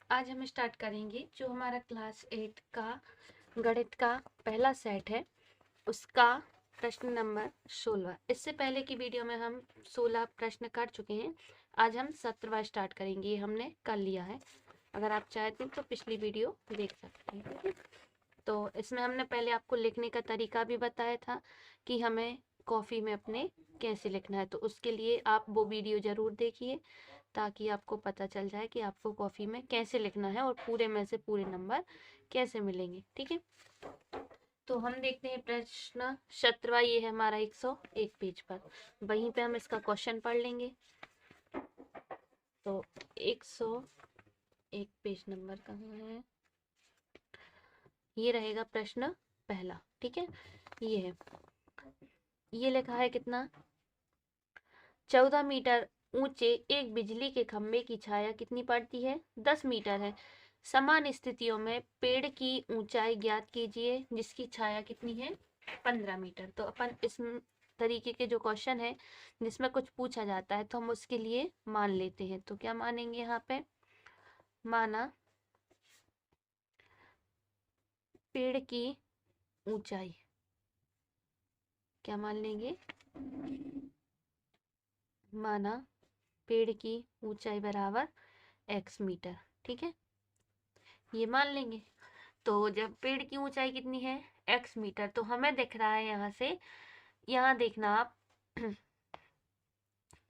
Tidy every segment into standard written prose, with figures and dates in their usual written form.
आज हम स्टार्ट करेंगे जो हमारा क्लास 8 का गणित का पहला सेट है उसका प्रश्न नंबर 16। इससे पहले की वीडियो में हम 16 प्रश्न कर चुके हैं। आज हम 17वां स्टार्ट करेंगे, ये हमने कर लिया है। अगर आप चाहते हैं तो पिछली वीडियो देख सकते हैं, ठीक है। तो इसमें हमने पहले आपको लिखने का तरीका भी बताया था कि हमें कॉफ़ी में अपने कैसे लिखना है, तो उसके लिए आप वो वीडियो ज़रूर देखिए ताकि आपको पता चल जाए कि आपको कॉफ़ी में कैसे लिखना है और पूरे में से पूरे नंबर कैसे मिलेंगे, ठीक है। तो हम देखते हैं प्रश्न 17वां, ये है हमारा 101 पेज पर। वहीं पे हम इसका क्वेश्चन पढ़ लेंगे। तो 101 पेज नंबर कहाँ है, ये रहेगा प्रश्न पहला, ठीक है। ये है, ये लिखा है कितना, 14 मीटर ऊंचे एक बिजली के खंभे की छाया कितनी पड़ती है, 10 मीटर है। समान स्थितियों में पेड़ की ऊंचाई ज्ञात कीजिए जिसकी छाया कितनी है, 15 मीटर। तो अपन इस तरीके के जो क्वेश्चन है जिसमें कुछ पूछा जाता है तो हम उसके लिए मान लेते हैं। तो क्या मानेंगे यहाँ पे, माना पेड़ की ऊंचाई, क्या मान लेंगे, माना पेड़ की ऊंचाई बराबर x मीटर, ठीक है, ये मान लेंगे। तो जब पेड़ की ऊंचाई कितनी है, x मीटर, तो हमें दिख रहा है यहाँ से, यहाँ देखना आप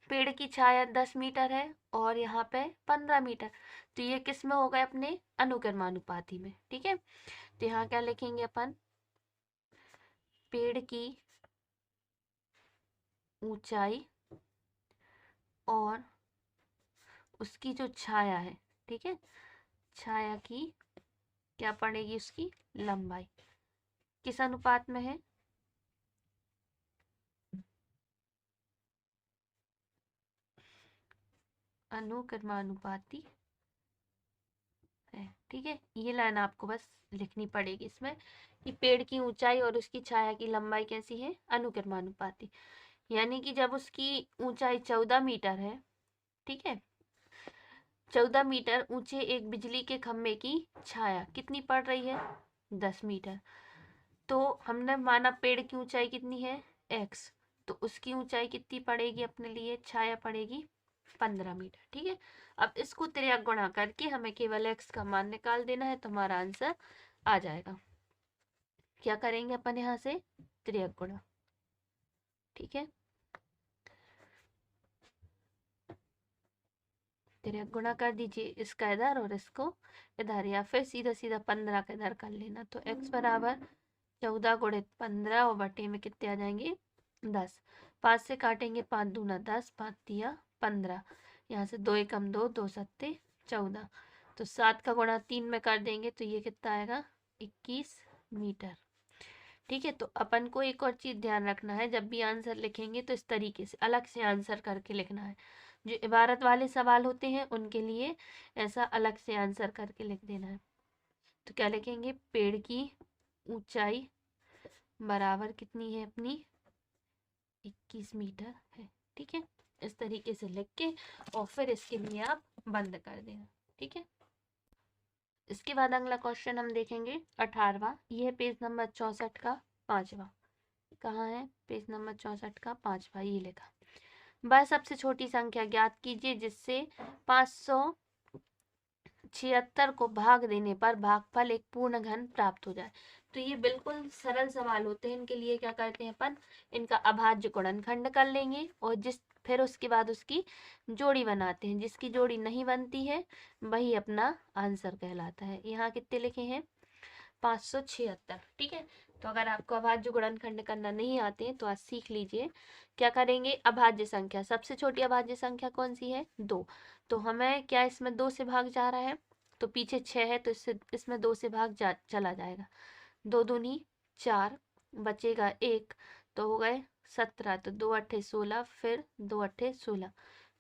पेड़ की छाया 10 मीटर है और यहाँ पे 15 मीटर, तो ये किस में होगा, अपने अनुक्रमानुपाती में, ठीक है। तो यहाँ क्या लिखेंगे अपन, पेड़ की ऊंचाई और उसकी जो छाया है, ठीक है, छाया की क्या पड़ेगी, उसकी लंबाई किस अनुपात में है, अनुक्रमानुपाती है, ठीक है। ये लाइन आपको बस लिखनी पड़ेगी इसमें कि पेड़ की ऊंचाई और उसकी छाया की लंबाई कैसी है, अनुक्रमानुपाती। यानी कि जब उसकी ऊंचाई 14 मीटर है, ठीक है, 14 मीटर ऊंचे एक बिजली के खंभे की छाया कितनी पड़ रही है, 10 मीटर। तो हमने माना पेड़ की ऊंचाई कितनी है, x, तो उसकी ऊंचाई कितनी पड़ेगी अपने लिए, छाया पड़ेगी 15 मीटर, ठीक है। अब इसको त्रियाक गुणा करके हमें केवल x का मान निकाल देना है तो हमारा आंसर आ जाएगा। क्या करेंगे अपन यहाँ से, त्रियाक गुणा, ठीक है, त्रियाक गुणा कर दीजिए इसका इधर और इसको इधर, या फिर सीधा सीधा 15 का इधर कर लेना। तो x बराबर 14 गुणित 15 और बटे में कितने आ जाएंगे, 10। 5 से काटेंगे, 5 दूना 10, 5 तिया 15, यहाँ से 2 एकम 2, 2 सत्ते 14। तो 7 का गुणा 3 में कर देंगे तो ये कितना आएगा, 21 मीटर, ठीक है। तो अपन को एक और चीज ध्यान रखना है, जब भी आंसर लिखेंगे तो इस तरीके से अलग से आंसर करके लिखना है। जो इबारत वाले सवाल होते हैं उनके लिए ऐसा अलग से आंसर करके लिख देना है। तो क्या लिखेंगे, पेड़ की ऊंचाई बराबर कितनी है अपनी, 21 मीटर है, ठीक है। इस तरीके से लिख के और फिर इसके लिए आप बंद कर देना, ठीक है। इसके बाद अगला क्वेश्चन हम देखेंगे 18वां, यह पेज नंबर 64 का 5वां। कहाँ है, पेज नंबर 64 का 5वां, ये लिखा, वह सबसे छोटी संख्या ज्ञात कीजिए जिससे 576 को भाग देने पर भागफल एक पूर्ण घन प्राप्त हो जाए। तो ये बिल्कुल सरल सवाल होते हैं, इनके लिए क्या करते हैं अपन, इनका अभाज्य गुणनखंड कर लेंगे और फिर उसके बाद उसकी जोड़ी बनाते हैं, जिसकी जोड़ी नहीं बनती है वही अपना आंसर कहलाता है। यहाँ कितने लिखे हैं, 576, ठीक है। तो अगर आपको अभाज्य गुणनखंड करना नहीं आते हैं तो आज सीख लीजिए। क्या करेंगे, अभाज्य संख्या, सबसे छोटी अभाज्य संख्या कौन सी है, 2। तो हमें क्या इसमें 2 से भाग जा रहा है, तो पीछे 6 है तो इसमें 2 से भाग चला जाएगा, 2 दूनी 4, बचेगा 1, तो हो गए 17, तो 2 अट्ठे 16, फिर 2 अट्ठे 16,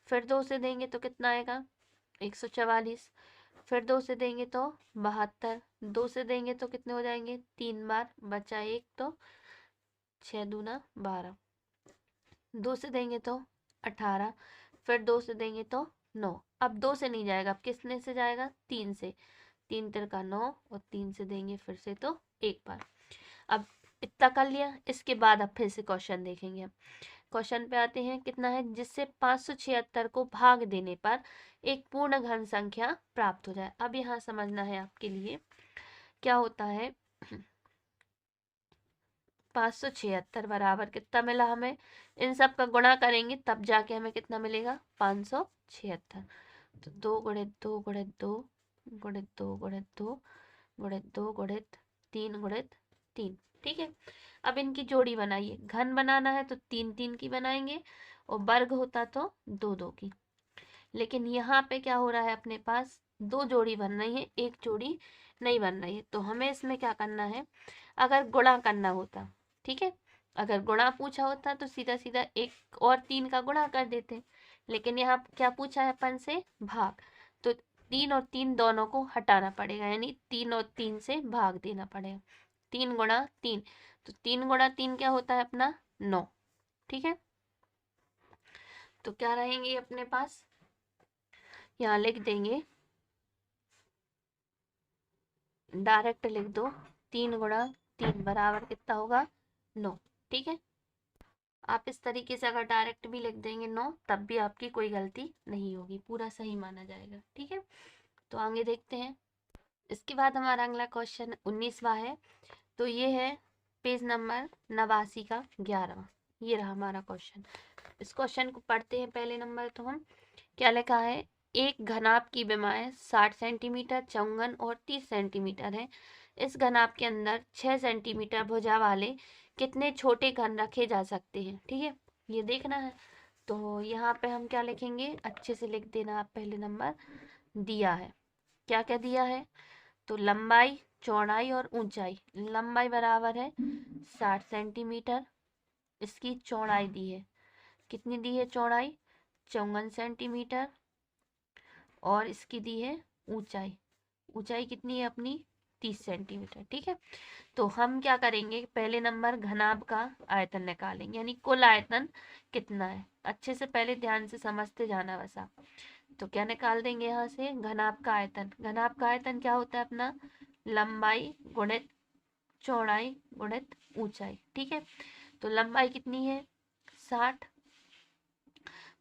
फिर 2 से देंगे तो कितना आएगा, 144, फिर 2 से देंगे तो 72, 2 से देंगे तो कितने हो जाएंगे, 3 बार, बचा 1, तो 6 दूना 12, 2 से देंगे तो 18, फिर 2 से देंगे तो 9। अब 2 से नहीं जाएगा, अब किसने से जाएगा, 3 से। 3 तिरका 9 और 3 से देंगे फिर से तो एक बार। अब इतना कर लिया, इसके बाद अब फिर से क्वेश्चन देखेंगे हम। क्वेश्चन पे आते हैं, कितना है, जिससे 576 को भाग देने पर एक पूर्ण घन संख्या प्राप्त हो जाए। अब यहाँ समझना है आपके लिए क्या होता है। 576 बराबर कितना मिला हमें, इन सब का गुणा करेंगे तब जाके हमें कितना मिलेगा, 576। तो 2 गुणित 2 गुणित 2 गुणित 2 गुणित 2 गुणित 2 गुणित 3 गुणित 3। ठीक है, अब इनकी जोड़ी बनाइए, घन बनाना है तो 3 3 की बनाएंगे और वर्ग होता तो 2 2 की। लेकिन यहाँ पे क्या हो रहा है, अपने पास 2 जोड़ी बन रही है, एक जोड़ी नहीं बन रही है। तो हमें इसमें क्या करना है, अगर गुणा करना होता, ठीक है, अगर गुणा पूछा होता तो सीधा सीधा 1 और 3 का गुणा कर देते। लेकिन यहाँ क्या पूछा है अपन से, भाग। तो 3 और 3 दोनों को हटाना पड़ेगा, यानी 3 और 3 से भाग देना पड़ेगा। 3 गुणा 3, तो 3 गुणा 3 क्या होता है अपना, 9। ठीक है, तो क्या रहेंगे अपने पास, यहाँ लिख देंगे, डायरेक्ट लिख दो, 3 गुणा 3 बराबर कितना होगा, 9। ठीक है, आप इस तरीके से अगर डायरेक्ट भी लिख देंगे 9, तब भी आपकी कोई गलती नहीं होगी, पूरा सही माना जाएगा। ठीक है, तो आगे देखते हैं। इसके बाद हमारा अगला क्वेश्चन 19वां है। तो ये है पेज नंबर 89 का 11वां, ये रहा हमारा क्वेश्चन। इस क्वेश्चन को पढ़ते हैं पहले नंबर। तो हम क्या लिखा है, एक घनाभ की विमाएं 60 सेंटीमीटर, चौंगन और 30 सेंटीमीटर है। इस घनाभ के अंदर 6 सेंटीमीटर भुजा वाले कितने छोटे घन रखे जा सकते हैं। ठीक है, ये देखना है। तो यहाँ पे हम क्या लिखेंगे, अच्छे से लिख देना आप। पहले नंबर दिया है, क्या क्या दिया है, तो लंबाई, चौड़ाई और ऊंचाई। लंबाई बराबर है 60 सेंटीमीटर, इसकी चौड़ाई दी है, कितनी दी है चौड़ाई, 54 सेंटीमीटर, और इसकी दी है ऊंचाई। ऊंचाई कितनी है अपनी, 30 सेंटीमीटर। ठीक है, तो हम क्या करेंगे, पहले नंबर घनाभ का आयतन निकालेंगे, यानी कुल आयतन कितना है। अच्छे से पहले ध्यान से समझते जाना बस आप। तो क्या निकाल देंगे यहाँ से, घनाभ का आयतन। घनाभ का आयतन क्या होता है अपना, लंबाई गुणित चौड़ाई गुणित ऊंचाई। ठीक है, तो लंबाई कितनी है 60,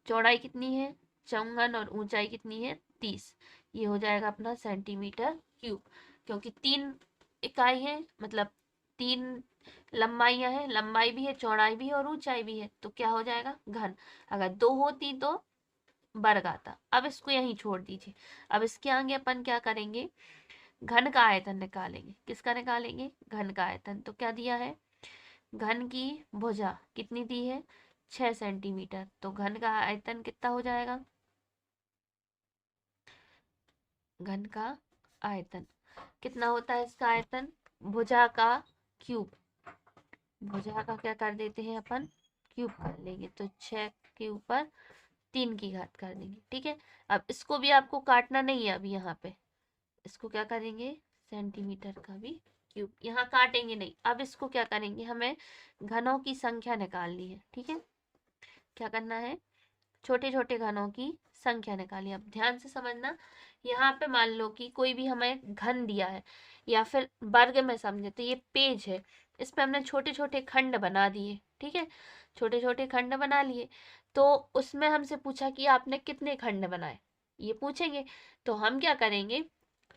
चौड़ाई कितनी है 54 और ऊंचाई कितनी है 30। ये हो जाएगा अपना सेंटीमीटर क्यूब, क्योंकि 3 इकाई है, मतलब 3 लंबाइयां हैं, लंबाई भी है, चौड़ाई भी है और ऊंचाई भी है, तो क्या हो जाएगा घन। अगर 2 होती तो वर्ग आता। अब इसको यहीं छोड़ दीजिए। अब इसके आगे अपन क्या करेंगे, घन का आयतन निकालेंगे। किसका निकालेंगे, घन का आयतन। तो क्या दिया है, घन की भुजा कितनी दी है 6 सेंटीमीटर, तो घन का आयतन कितना हो जाएगा, घन का आयतन कितना होता है, इसका आयतन भुजा का क्यूब। भुजा का क्या कर देते हैं अपन, क्यूब कर लेंगे, तो 6 के ऊपर 3 की घात कर देंगे। ठीक है, अब इसको भी आपको काटना नहीं है, अभी यहाँ पे इसको क्या करेंगे, सेंटीमीटर का भी क्यूब, यहाँ काटेंगे नहीं। अब इसको क्या करेंगे, हमें घनों की संख्या निकालनी है। ठीक है, क्या करना है, छोटे छोटे घनों की संख्या निकालिए। अब ध्यान से समझना, यहाँ पे मान लो कि कोई भी हमें घन दिया है, या फिर वर्ग में समझे तो ये पेज है, इस पे हमने छोटे छोटे खंड बना दिए। ठीक है, छोटे छोटे खंड बना लिए, तो उसमें हमसे पूछा कि आपने कितने खंड बनाए, ये पूछेंगे। तो हम क्या करेंगे,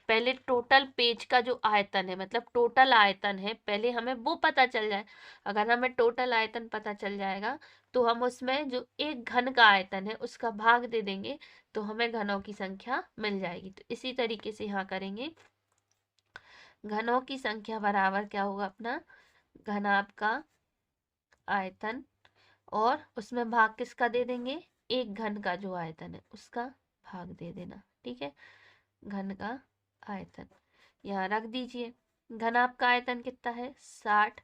पहले टोटल पेज का जो आयतन है, मतलब टोटल आयतन है, पहले हमें वो पता चल जाए। अगर हमें टोटल आयतन पता चल जाएगा तो हम उसमें जो एक घन का आयतन है उसका भाग दे देंगे, तो हमें घनों की संख्या मिल जाएगी। तो इसी तरीके से यहाँ करेंगे, घनों की संख्या बराबर क्या होगा अपना, घनाभ का आयतन, और उसमें भाग किसका दे देंगे, एक घन का जो आयतन है उसका भाग दे देना। ठीक है, घन का आयतन यहाँ रख दीजिए। घनाभ का आयतन कितना है 60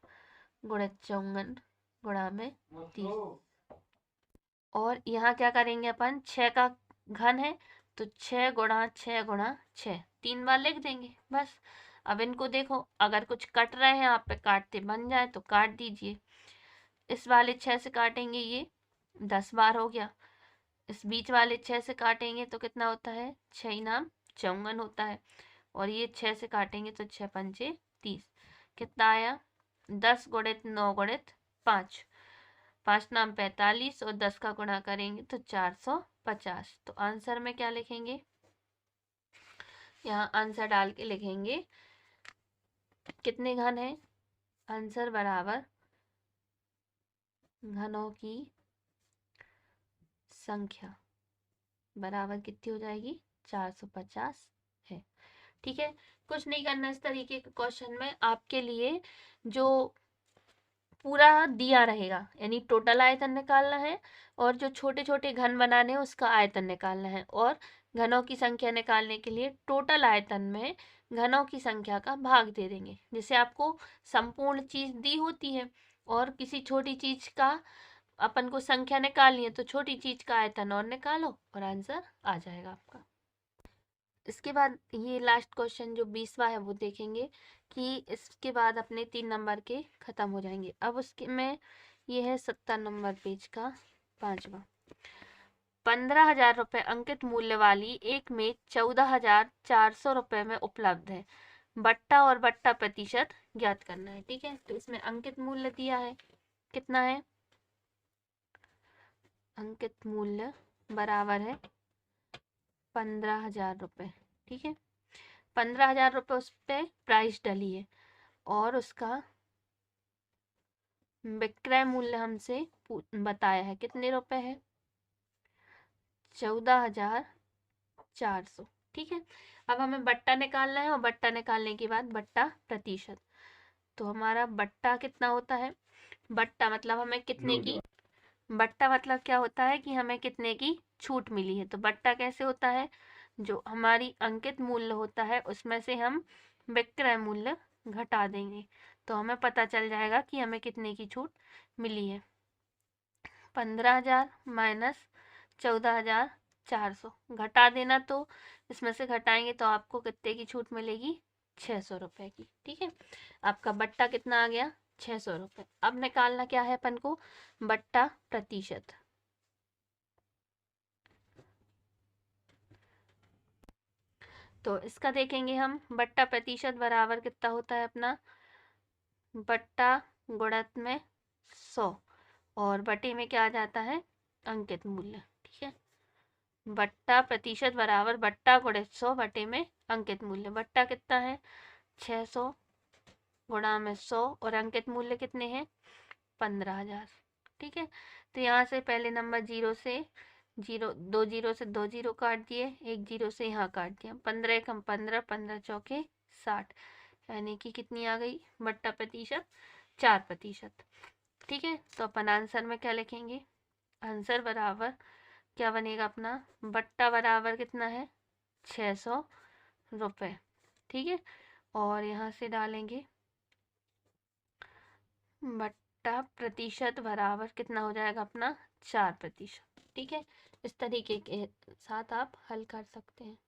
गुणित 54 गुणा में 30, और यहाँ क्या करेंगे अपन, 6 का घन है तो 6 गुणा 6 गुणा 6, 3 बार लिख देंगे बस। अब इनको देखो, अगर कुछ कट रहे हैं आप पे, काटते बन जाए तो काट दीजिए। इस वाले 6 से काटेंगे, ये 10 बार हो गया। इस बीच वाले 6 से काटेंगे तो कितना होता है, 6 नाम 54 होता है। और ये 6 से काटेंगे तो 6 पंचे 30, कितना आया 10 गुणित 9 गुणित 5, 5 नाम 45 और 10 का गुणा करेंगे तो 450। तो आंसर में क्या लिखेंगे, यहाँ आंसर डाल के लिखेंगे कितने घन है, आंसर बराबर घनों की संख्या बराबर कितनी हो जाएगी, 450 है। ठीक है, कुछ नहीं करना इस तरीके के क्वेश्चन में, आपके लिए जो पूरा दिया रहेगा यानी टोटल आयतन निकालना है और जो छोटे छोटे घन बनाने हैं उसका आयतन निकालना है, और घनों की संख्या निकालने के लिए टोटल आयतन में घनों की संख्या का भाग दे देंगे। जैसे आपको संपूर्ण चीज दी होती है और किसी छोटी चीज का अपन को संख्या निकालनी है तो छोटी चीज का आयतन और निकालो और आंसर आ जाएगा आपका। इसके बाद ये लास्ट क्वेश्चन जो 20वां है वो देखेंगे कि इसके बाद अपने 3 नंबर के खत्म हो जाएंगे। अब उसके में ये है 70 नंबर पेज का 5वां। 15,000 रुपये अंकित मूल्य वाली एक मेज 14,400 रुपये में उपलब्ध है, बट्टा और बट्टा प्रतिशत ज्ञात करना है। ठीक है, तो इसमें अंकित मूल्य दिया है, कितना है, अंकित मूल्य बराबर है 15,000 रुपये। ठीक है, 15,000 रुपये उस पर प्राइस डली है और उसका विक्रय मूल्य हमसे बताया है कितने रुपए है, 14,400। ठीक है, अब हमें बट्टा निकालना है और बट्टा निकालने के बाद बट्टा प्रतिशत। तो हमारा बट्टा कितना होता है, बट्टा मतलब हमें कितने की, बट्टा मतलब क्या होता है कि हमें कितने की छूट मिली है। तो बट्टा कैसे होता है, जो हमारी अंकित मूल्य होता है उसमें से हम विक्रय मूल्य घटा देंगे तो हमें पता चल जाएगा कि हमें कितने की छूट मिली है। 15,000 माइनस 14,400 घटा देना, तो इसमें से घटाएंगे तो आपको कितने की छूट मिलेगी, 600 रुपये की। ठीक है, आपका बट्टा कितना आ गया, 600 रुपये। अब निकालना क्या है अपन को, बट्टा प्रतिशत। तो इसका देखेंगे हम, बट्टा प्रतिशत बराबर कितना होता है अपना, बट्टा गुणत में 100 और बटे में क्या आ जाता है, अंकित मूल्य। ठीक है, बट्टा प्रतिशत बराबर बट्टा गुणित 100 बटे में अंकित मूल्य। बट्टा कितना है, 600 गुणा में 100 और अंकित मूल्य कितने हैं, 15,000। ठीक है, तो यहाँ से पहले नंबर जीरो से जीरो, 2 जीरो से 2 जीरो काट दिए, 1 जीरो से यहाँ काट दिया, 15 एकम 15, 15 चौके 60, यानी कि कितनी आ गई बट्टा प्रतिशत, 4%। ठीक है, तो अपन आंसर में क्या लिखेंगे, आंसर बराबर क्या बनेगा अपना, बट्टा बराबर कितना है, 600 रुपये। ठीक है, और यहाँ से डालेंगे बट्टा प्रतिशत बराबर कितना हो जाएगा अपना, 4%। ठीक है, इस तरीके के साथ आप हल कर सकते हैं।